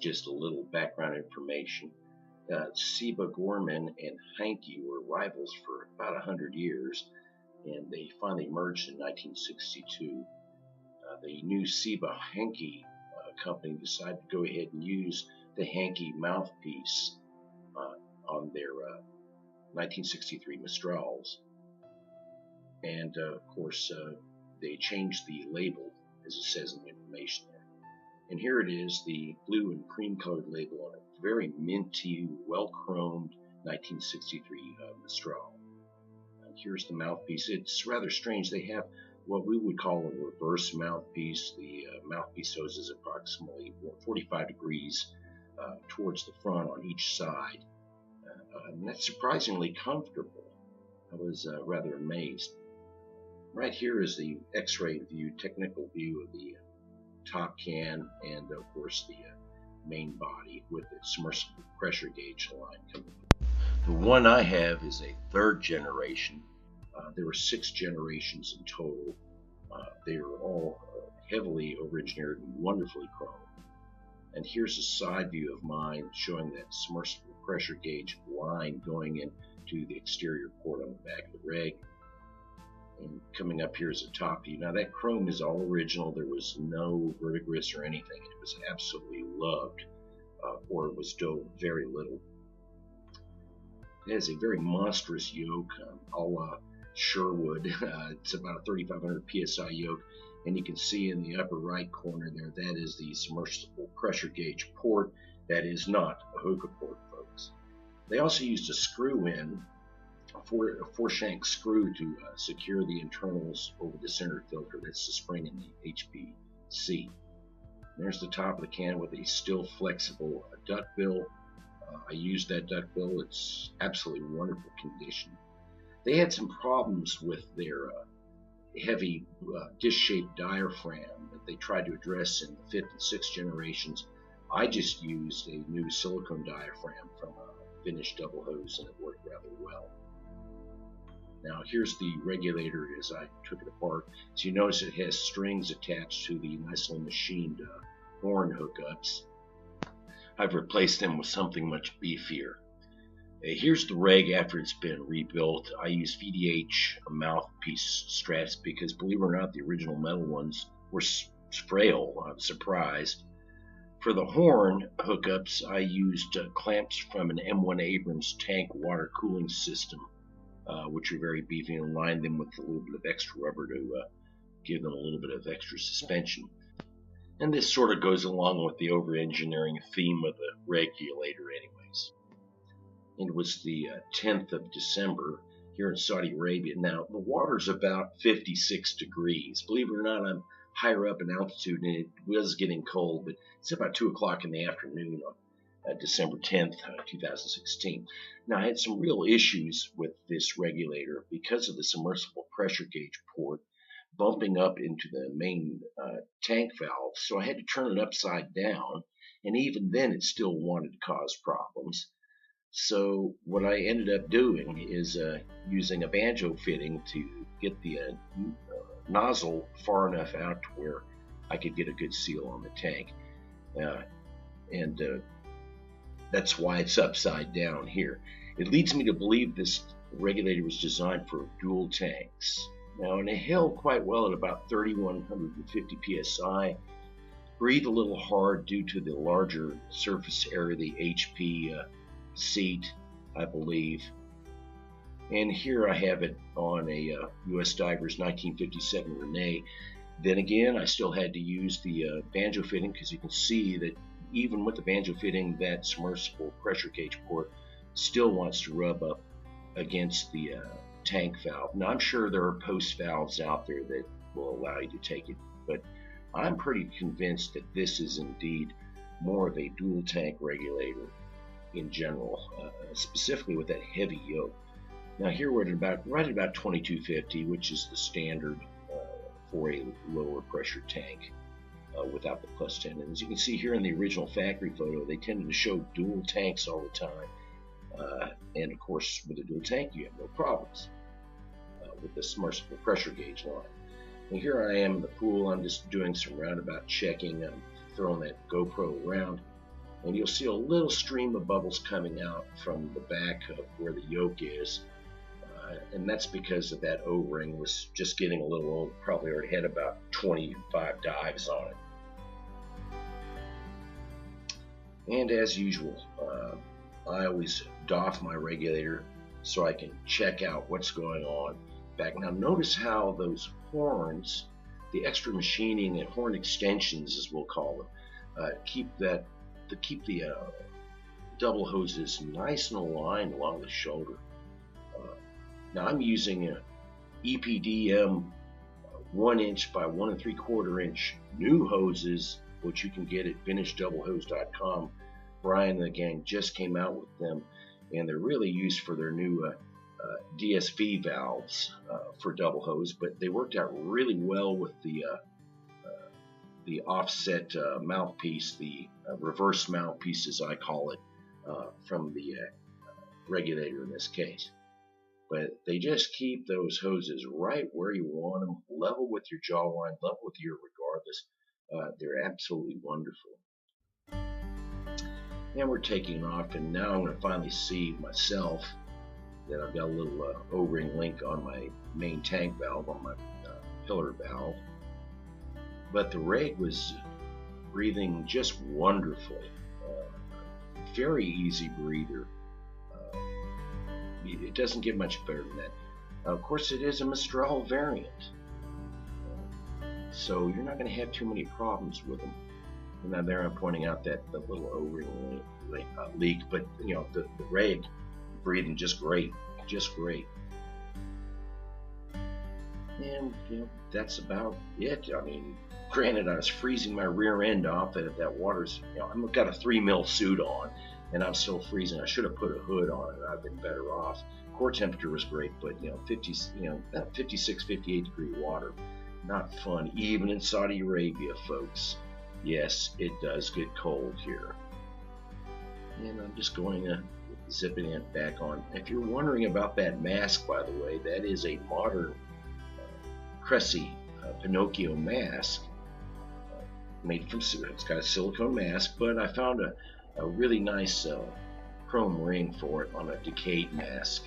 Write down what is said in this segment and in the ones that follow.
just a little background information. Siebe-Gorman and Heinke were rivals for about 100 years, and they finally merged in 1962. The new Siebe-Heinke company decided to go ahead and use the Heinke mouthpiece on their 1963 Mistrals. And of course, they changed the label, as it says in the information there. And here it is, the blue and cream colored label on a very minty, well-chromed 1963 Mistral. And here's the mouthpiece. It's rather strange. They have what we would call a reverse mouthpiece. The mouthpiece hose is approximately 45 degrees towards the front on each side. And that's surprisingly comfortable. I was rather amazed. Right here is the X-ray view, technical view of the top can and, of course, the main body with its submersible pressure gauge line coming through. The one I have is a third generation. There were 6 generations in total. They were all heavily over-engineered and wonderfully chromed. And here's a side view of mine showing that submersible pressure gauge line going into the exterior port on the back of the reg. And coming up here is a top view. Now that chrome is all original. There was no verdigris or anything. It was absolutely loved, or it was dove very little. It has a very monstrous yoke, a la Sherwood. It's about a 3,500 psi yoke, and you can see in the upper right corner there, that is the submersible pressure gauge port. That is not a hookah port, folks. They also used a screw in, a four-shank screw to secure the internals over the center filter. That's the spring in the HPC. There's the top of the can with a still flexible duckbill. I used that duckbill. It's absolutely wonderful condition. They had some problems with their heavy disc-shaped diaphragm that they tried to address in the 5th and 6th generations. I just used a new silicone diaphragm from a finished double hose, and it worked rather well. Now here's the regulator as I took it apart. So you notice it has strings attached to the nicely machined horn hookups. I've replaced them with something much beefier. Here's the reg after it's been rebuilt. I use VDH mouthpiece straps because, believe it or not, the original metal ones were frail. I was surprised. For the horn hookups, I used clamps from an M1 Abrams tank water cooling system, which are very beefy, and lined them with a little bit of extra rubber to give them a little bit of extra suspension. And this sort of goes along with the over-engineering theme of the regulator anyways. It was the 10th of December here in Saudi Arabia. Now, the water's about 56 degrees. Believe it or not, I'm higher up in altitude, and it was getting cold, but it's about 2 o'clock in the afternoon on December 10th, 2016. Now, I had some real issues with this regulator because of the submersible pressure gauge port bumping up into the main tank valve, so I had to turn it upside down, and even then it still wanted to cause problems. So what I ended up doing is using a banjo fitting to get the nozzle far enough out to where I could get a good seal on the tank. That's why it's upside down here. It leads me to believe this regulator was designed for dual tanks. Now, and it held quite well at about 3,150 psi. Breathe a little hard due to the larger surface area of the HP seat, I believe. And here I have it on a U.S. Divers 1957 Rene. Then again, I still had to use the banjo fitting because you can see that even with the banjo fitting, that submersible pressure gauge port still wants to rub up against the tank valve. Now, I'm sure there are post valves out there that will allow you to take it, but I'm pretty convinced that this is indeed more of a dual tank regulator in general, specifically with that heavy yoke. Now here we're at right at about 2250, which is the standard for a lower pressure tank without the plus 10. And as you can see here in the original factory photo, they tended to show dual tanks all the time. And of course, with a dual tank, you have no problems with the submersible pressure gauge line. And here I am in the pool. I'm just doing some roundabout checking. I'm throwing that GoPro around. and you'll see a little stream of bubbles coming out from the back of where the yoke is, and that's because of that O-ring was just getting a little old. Probably already had about 25 dives on it. And as usual, I always doff my regulator so I can check out what's going on back. Now notice how those horns, the extra machining and horn extensions as we'll call them, keep the double hoses nice and aligned along the shoulder. Now I'm using a EPDM 1 inch by 1 3/4 inch new hoses, which you can get at vintagedoubleHose.com. Brian and the gang just came out with them, and they're really used for their new DSV valves for double hose, but they worked out really well with the offset mouthpiece, the reverse mouthpiece as I call it, from the regulator in this case. But they just keep those hoses right where you want them, level with your jawline, level with your regardless. They're absolutely wonderful. And we're taking off, and now I'm going to finally see myself that I've got a little O-ring link on my main tank valve, on my pillar valve. But the reg was breathing just wonderfully. Very easy breather. It doesn't get much better than that. Of course, it is a Mistral variant, so you're not going to have too many problems with them. And now there I'm pointing out that the little O-ring leak, but you know the reg breathing just great, just great. And you know that's about it. I mean, granted, I was freezing my rear end off. That water's, you know, I've got a 3 mil suit on, and I'm still freezing. I should have put a hood on it. I've been better off. Core temperature was great, but 56, 58 degree water, not fun, even in Saudi Arabia, folks. Yes, it does get cold here. And I'm just going to zipping it back on. If you're wondering about that mask, by the way, that is a modern Cressy Pinocchio mask made from, it's got a silicone mask, but I found a really nice chrome ring for it on a decayed mask,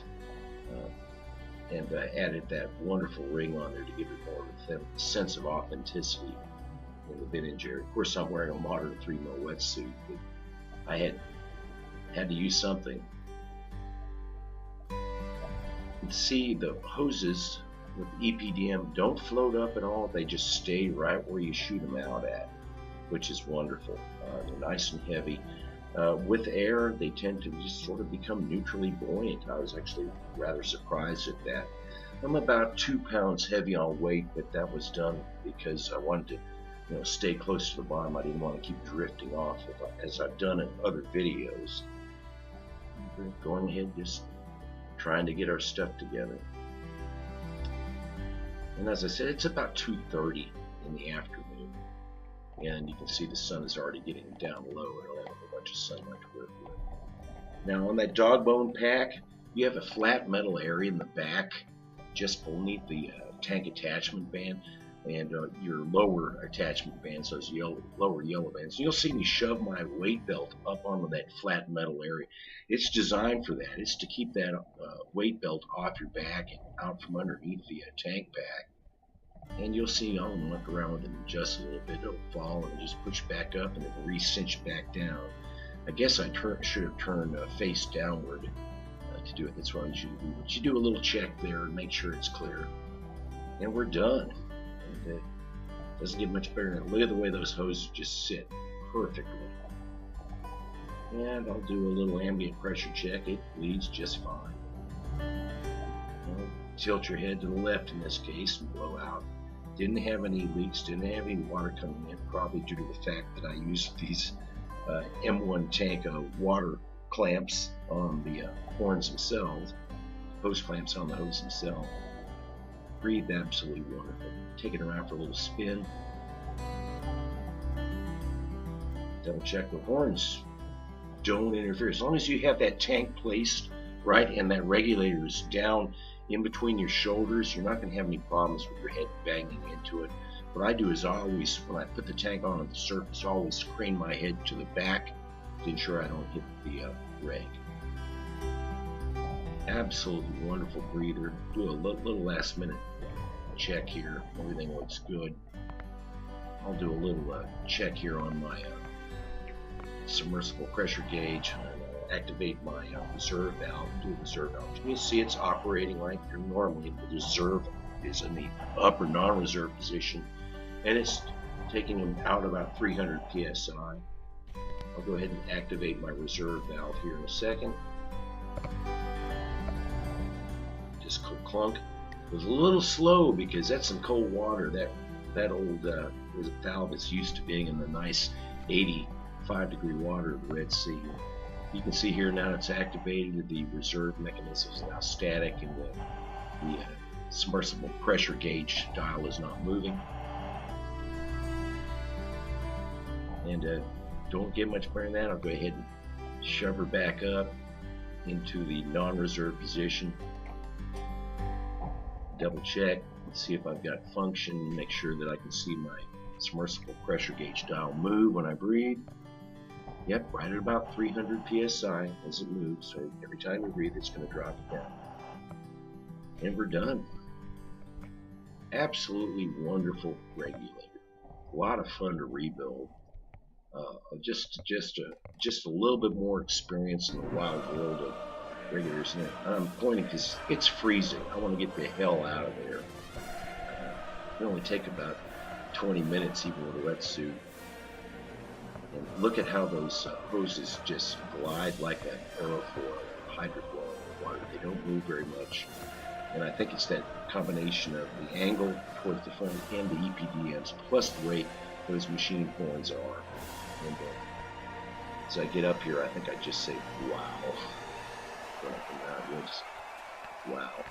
and added that wonderful ring on there to give it more of a sense of authenticity in the vintage area. Of course, I'm wearing a modern 3 mil wetsuit, but I had to use something. And see, the hoses with EPDM don't float up at all. They just stay right where you shoot them out at, which is wonderful. They're nice and heavy. With air, they tend to just sort of become neutrally buoyant. I was actually rather surprised at that. I'm about 2 pounds heavy on weight, but that was done because I wanted to stay close to the bottom. I didn't want to keep drifting off as I've done in other videos. We're going ahead, just trying to get our stuff together. And as I said, it's about 2:30 in the afternoon, and you can see the sun is already getting down low. I don't have a bunch of sunlight to work with. Now on that dog bone pack, you have a flat metal area in the back, just beneath the tank attachment band, and your lower attachment bands, those lower yellow bands. And you'll see me shove my weight belt up onto that flat metal area. It's designed for that. It's to keep that weight belt off your back and out from underneath the tank pack. And you'll see I'll muck around with it and adjust a little bit. It'll fall and just push back up and then re-cinch back down. I guess I should have turned face downward to do it. That's what I usually do. But you do a little check there and make sure it's clear. And we're done. And it doesn't get much better. Look at the way those hoses just sit perfectly. And I'll do a little ambient pressure check. It bleeds just fine. Tilt your head to the left in this case and blow out. Didn't have any leaks, didn't have any water coming in, probably due to the fact that I used these M1 tank water clamps on the horns themselves, hose clamps on the hose themselves. Breathed absolutely wonderful. Take it around for a little spin. Double check the horns don't interfere. As long as you have that tank placed right and that regulator is down in between your shoulders, you're not going to have any problems with your head banging into it. What I do is always, when I put the tank on the surface, I always crane my head to the back to ensure I don't hit the reg. Absolutely wonderful breather. Do a little last minute check here. Everything looks good. I'll do a little check here on my submersible pressure gauge. Activate my reserve valve. Do a reserve valve. You can see it's operating like normally. The reserve is in the upper non-reserve position, and it's taking them out about 300 psi. I'll go ahead and activate my reserve valve here in a second. Just clunk. It was a little slow because that's some cold water. That old valve is used to being in the nice 85-degree water of the Red Sea. You can see here now it's activated. The reserve mechanism is now static, and the submersible pressure gauge dial is not moving. And don't get much better than that. I'll go ahead and shove her back up into the non-reserve position. Double check, see if I've got function, make sure that I can see my submersible pressure gauge dial move when I breathe. Yep, right at about 300 psi as it moves. So every time you breathe, it's going to drop it down. And we're done. Absolutely wonderful regulator. A lot of fun to rebuild. Just a little bit more experience in the wild world of regulators. And I'm pointing because it's freezing. I want to get the hell out of there. It only take about 20 minutes even with a wetsuit. And look at how those hoses just glide like an aerofoil or hydrofoil in the water. They don't move very much. And I think it's that combination of the angle towards the front and the EPDMs plus the way those machine horns are. And as I get up here, I think I just say, wow. When I come out, wow.